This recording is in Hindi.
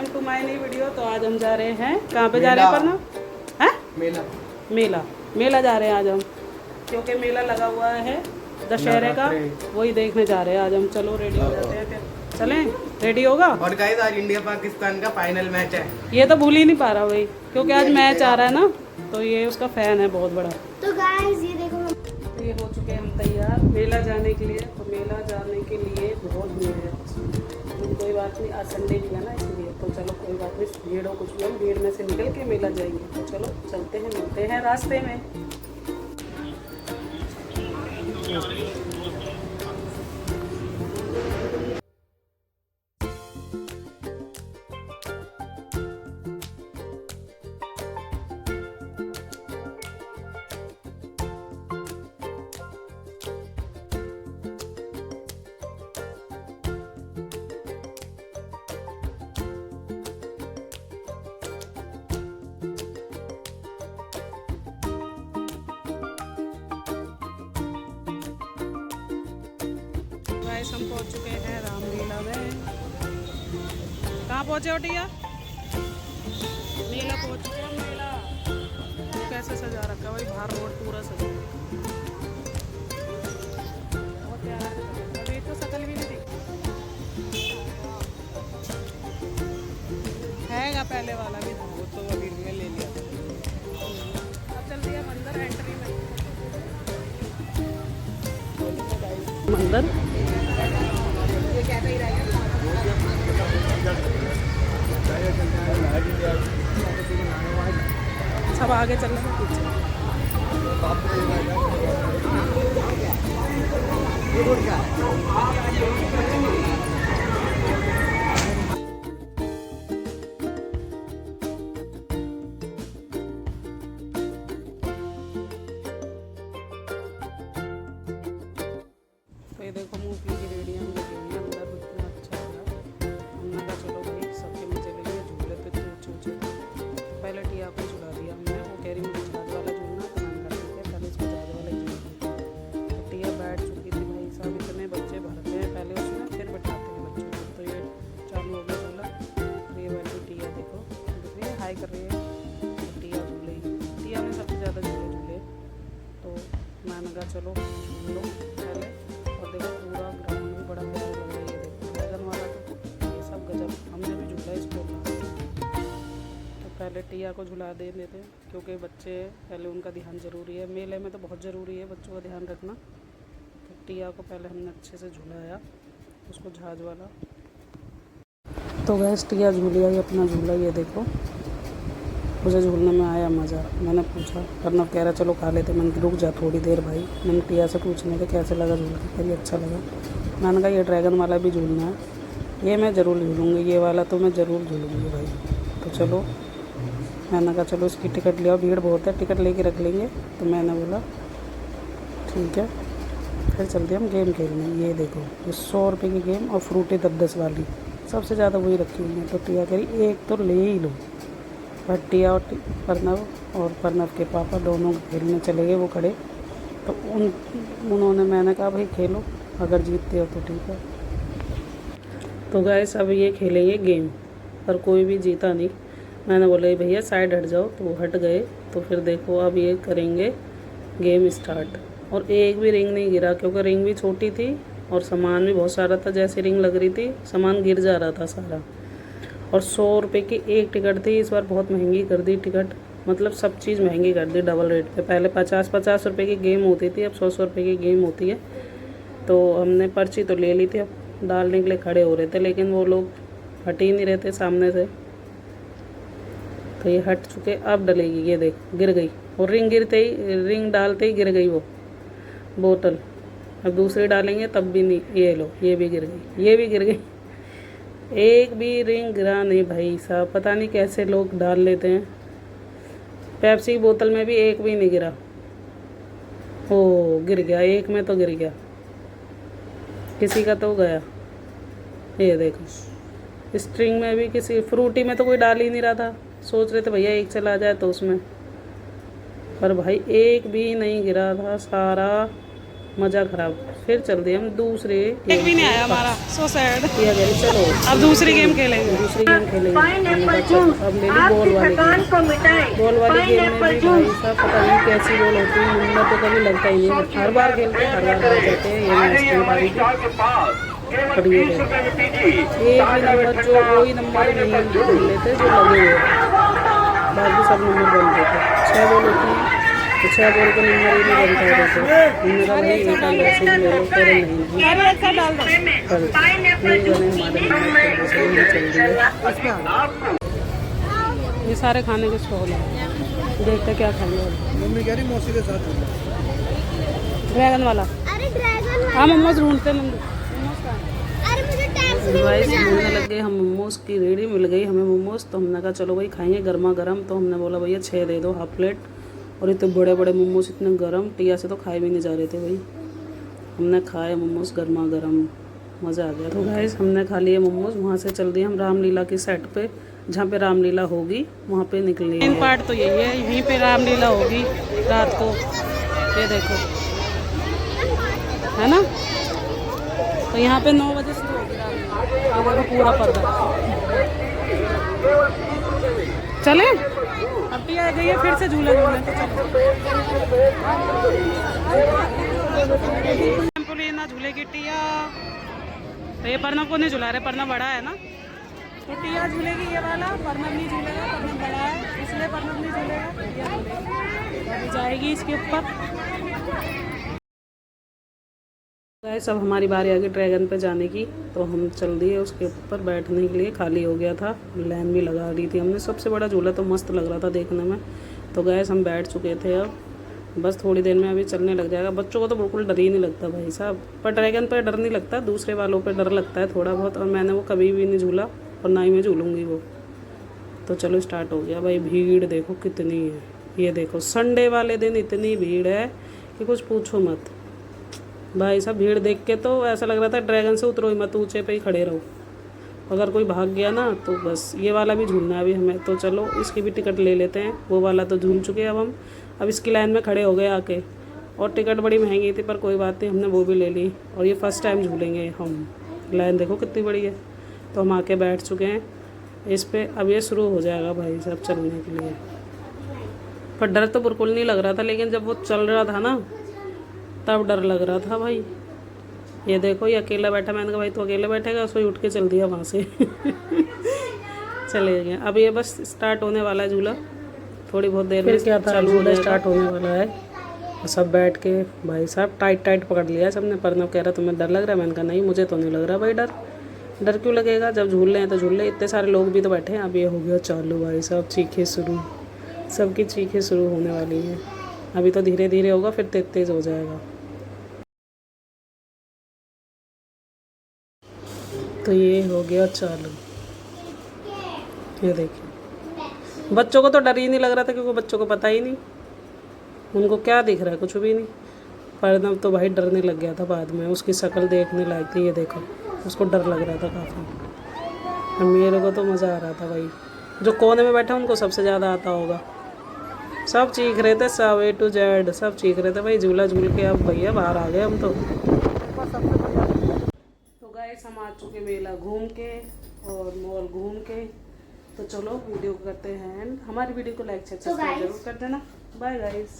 To my new video. तो आज हम जा रहे हैं, कहाँ पे जा रहे हैं पन्ना? हैं? मेला मेला जा रहे हैं आज हम, क्योंकि मेला लगा हुआ है दशहरे का, वही देखने जा रहे हैं आज हम। चलो रेडी हो जाते हैं, फिर चलें। रेडी होगा? और गाइस आज इंडिया पाकिस्तान का फाइनल मैच है। ये तो भूल ही नहीं पा रहा भाई, क्योंकि आज मैच आ रहा है ना, तो ये उसका फैन है बहुत बड़ा। तो गाइस ये देखो, तो ये हो चुके हैं हम तैयार मेला जाने के लिए। तो मेला जाने के लिए बहुत भीड़ है, कोई बात नहीं, आज संडे भी है ना इसलिए। तो चलो कोई बात नहीं, भीड़ हो कुछ भी, हम भीड़ में से निकल के मेला जाएंगे। तो चलो चलते हैं, मिलते हैं रास्ते में। गाइस हम पहुंच चुके हैं रामलीला में। कहाँ पहुंचे ओटिया? मेला पहुंच चुके हैं। मेला कैसे सजा रखा भाई, बाहर रोड पूरा सजा। बहुत प्यारा है। अभी तो शकल भी नहीं दिखी हैगा, पहले वाला भी था, वो तो अभी मैं ले लिया। अब चल दिया मंदिर एंट्री में। मंदिर सब आगे चल रहे हैं, पीछे। तो ये देखो मूंगफली की रेडियाँ लगी हुई है अंदर, इतना अच्छा लगा। हमने कहा चलो भाई सबके मजे लेंगे, झूले पे तो ऊँचे ऊँचे। पहले टिया को झुला दिया हमने, वो कह रही मुझे जहाज वाला झूलना, तो मैंने कहा ठीक है पहले इसको जहाज वाला झूलना। तो टिया बैठ चुकी थी भाई साहब, इतने बच्चे भरते हैं पहले उसमें, फिर बैठाते हैं बच्चों को। तो ये चालू हो गया झूला। तो ये वाली टिया देखो, दिख रही है, हाई कर रही है। तो टिया झूलेगी, टिया ने सबसे ज़्यादा झूले झूले। तो मैंने कहा चलो झूल लो पहले। और देखो पूरा ग्राउंड भी बड़ा प्यारा लग रहा है। ये देखो ड्रैगन वाला, तो ये सब गजब, हमने भी झूला इसको। तो पहले टिया को झुला दे लेते हैं, क्योंकि बच्चे पहले उनका ध्यान ज़रूरी है। मेले में तो बहुत ज़रूरी है बच्चों का ध्यान रखना। तो टिया को पहले हमने अच्छे से झुलाया, उसको जहाज वाला। तो गैस टिया झूल आई अपना झूला। ये देखो मुझे झूलने में आया मज़ा। मैंने पूछा, अर्नव कह रहा चलो खा लेते। मैंने रुक जा थोड़ी देर भाई। मैंने टिया से पूछने के कैसे लगा झूल के, कभी अच्छा लगा। मैंने कहा ये ड्रैगन वाला भी झूलना है, ये मैं ज़रूर झूलूँगी, ये वाला तो मैं ज़रूर झूलूँगी भाई। तो चलो मैंने कहा चलो इसकी टिकट ले आओ, भीड़ बहुत है, टिकट लेके रख लेंगे। तो मैंने बोला ठीक है, फिर चलते हम गेम खेलने। ये देखो ये 100 रुपये की गेम और फ्रूटी 10-10 वाली, सबसे ज़्यादा वही रखी हुई है। तो टिया कह रही एक तो ले ही लो। बट टिया और प्रणव के पापा दोनों खेलने चले गए, वो खड़े। तो उन्होंने, मैंने कहा भाई खेलो, अगर जीतते हो तो ठीक है। तो गाइस अब ये खेलेंगे गेम, पर कोई भी जीता नहीं। मैंने बोला भैया साइड हट जाओ, तो वो हट गए। तो फिर देखो अब ये करेंगे गेम स्टार्ट। और एक भी रिंग नहीं गिरा, क्योंकि रिंग भी छोटी थी और सामान भी बहुत सारा था। जैसे रिंग लग रही थी सामान गिर जा रहा था सारा। और 100 रुपये की एक टिकट थी, इस बार बहुत महंगी कर दी टिकट, मतलब सब चीज़ महंगी कर दी डबल रेट पे। पहले 50-50 रुपये की गेम होती थी, अब 100-100 रुपये की गेम होती है। तो हमने पर्ची तो ले ली थी, अब डालने के लिए खड़े हो रहे थे, लेकिन वो लोग हट ही नहीं रहे थे सामने से। तो ये हट चुके, अब डलेगी। ये देख गिर गई, और रिंग गिरते ही, रिंग डालते ही गिर गई वो बोतल। अब दूसरी डालेंगे तब भी नहीं। ये लो ये भी गिर गई, ये भी गिर गई। एक भी रिंग गिरा नहीं भाई साहब, पता नहीं कैसे लोग डाल लेते हैं। पेप्सी की बोतल में भी एक भी नहीं गिरा। ओ गिर गया, एक में तो गिर गया, किसी का तो गया। ये देखो स्ट्रिंग में भी, किसी फ्रूटी में तो कोई डाल ही नहीं रहा था। सोच रहे थे भैया एक चला जाए तो उसमें, पर भाई एक भी नहीं गिरा था, सारा मज़ा खराब। फिर चल दिए हम दूसरे एक भी नहीं आया हमारा, सो सैड। किया गया चलो अब दूसरी गेम खेलेंगे। दूसरी गेम खेलेंगे। हमने कहा चलो, अब ले ली बॉल वाली गेम। बॉल वाली गेम में भी भाई साहब पता नहीं कैसी बॉल होती है, नंबर तो कभी लगता ही नहीं है। हर बार खेलते हर बार हार जाते हैं। ये मैच की बारी थी पर ये एक भी नंबर जो कोई नंबर नहीं लेते जो लगे हुए, बाकी सब नंबर बनते थे। 6 बॉल होती हैं तो 6 बॉल का नंबर ही नहीं बनता रहते। हमने कहा भाई एक बार वैसे ही ले लो, पर नहीं पर नहीं बने हमारे नंबर तो नहीं चल दिए। ये सारे खाने के स्टॉल हैं, देखते क्या खाएंगे। मम्मी कह रही मौसी के साथ ड्रैगन वाला। अरे ड्रैगन हाँ मोमोज ढूंढते हैं। अरे मुझे टाइम से भाई ढूंढने लग गए हम, मोमोज की रेडी मिल गई हमें मोमोज। तो हमने कहा चलो भाई खाएंगे गर्मा गर्म। तो हमने बोला भैया 6 दे दो, हाफ प्लेट। और इतने बड़े बड़े मोमोज इतने गर्म, टिया से तो खाए भी नहीं जा रहे थे भाई। हमने खाए मोमोज गर्मा गर्म, मज़ा आ गया। तो गाइस हमने खा लिए मोमोज। वहाँ से चल दिए हम रामलीला की सेट पे, जहाँ पे रामलीला होगी वहाँ पे निकले। मेन पार्ट तो यही है, यहीं पे रामलीला होगी रात को। ये देखो है ना, तो यहाँ पे 9 बजे शुरू होगी रामलीला। ये देखो पूरा पर्दा। चले अब टिया आ गई है फिर से झूले झूले तो ट्रैम्पोलिन झूलेगी टिया। तो ये पर्नव को नहीं झुला रहे, पर्नव बड़ा है ना, तो टिया झूलेगी ये वाला, पर्नव नहीं झूलेगा, पर्नव बड़ा है इसलिए पर्नव नहीं झूलेगा, टिया झूलेगी। अभी जाएगी इसके ऊपर। गाइस अब हमारी बारी आ गई ड्रैगन पे जाने की। तो हम चल दिए उसके ऊपर बैठने के लिए, खाली हो गया था, लाइन भी लगा दी थी हमने। सबसे बड़ा झूला तो मस्त लग रहा था देखने में। तो गाइस हम बैठ चुके थे, अब बस थोड़ी देर में अभी चलने लग जाएगा। बच्चों को तो बिल्कुल डर ही नहीं लगता भाई साहब, पर ड्रैगन पर डर नहीं लगता, दूसरे वालों पर डर लगता है थोड़ा बहुत। और मैंने वो कभी भी नहीं झूला और ना ही मैं झूलूँगी वो। तो चलो स्टार्ट हो गया भाई। भीड़ देखो कितनी है, ये देखो संडे वाले दिन इतनी भीड़ है कि कुछ पूछो मत भाई साहब। भीड़ देख के तो ऐसा लग रहा था ड्रैगन से उतरो ही मत, ऊंचे पे ही खड़े रहो, अगर कोई भाग गया ना तो बस। ये वाला भी झूलना है अभी हमें, तो चलो इसकी भी टिकट ले लेते हैं। वो वाला तो झूल चुके हैं, अब हम अब इसकी लाइन में खड़े हो गए आके। और टिकट बड़ी महंगी थी पर कोई बात नहीं, हमने वो भी ले ली। और ये फर्स्ट टाइम झूलेंगे हम, लाइन देखो कितनी बड़ी है। तो हम आके बैठ चुके हैं इस पर। अब ये शुरू हो जाएगा भाई साहब चलने के लिए। पर डर तो बिल्कुल नहीं लग रहा था, लेकिन जब वो चल रहा था ना तब डर लग रहा था भाई। ये देखो ये अकेला बैठा, मैंने कहा भाई तो अकेले बैठेगा, उसको उठ के चल दिया वहाँ से चले गए। अब ये बस स्टार्ट होने वाला है झूला, थोड़ी बहुत देर में क्या चालू होना स्टार्ट होने वाला है। सब बैठ के भाई साहब टाइट टाइट पकड़ लिया सबने। पर्नव कह रहा तुम्हें डर लग रहा है, मैंने कहा नहीं मुझे तो नहीं लग रहा भाई डर। डर क्यों लगेगा, जब झूल रहे हैं तो झूल रहे, इतने सारे लोग भी तो बैठे हैं। अब ये हो गया चालू भाई साहब, चीखें शुरू, सबकी चीखें शुरू होने वाली हैं। अभी तो धीरे धीरे होगा, फिर तेज तेज हो जाएगा। तो ये हो गया चालू, ये देखिए। बच्चों को तो डर ही नहीं लग रहा था क्योंकि बच्चों को पता ही नहीं, उनको क्या दिख रहा है, कुछ भी नहीं। पर्नव तो भाई डरने लग गया था बाद में, उसकी शक्ल देखने लायक थी। ये देखो उसको डर लग रहा था काफ़ी। मेरे को तो मज़ा आ रहा था भाई। जो कोने में बैठा उनको सबसे ज़्यादा आता होगा। सब चीख रहे थे, सब A to Z सब चीख रहे थे भाई। झूला झूल के अब भैया बाहर आ गए हम तो गाइस हम आ चुके मेला घूम के और मॉल घूम के। तो चलो वीडियो करते हैं एंड। हमारी वीडियो को लाइक सब्सक्राइब जरूर कर देना। Bye guys.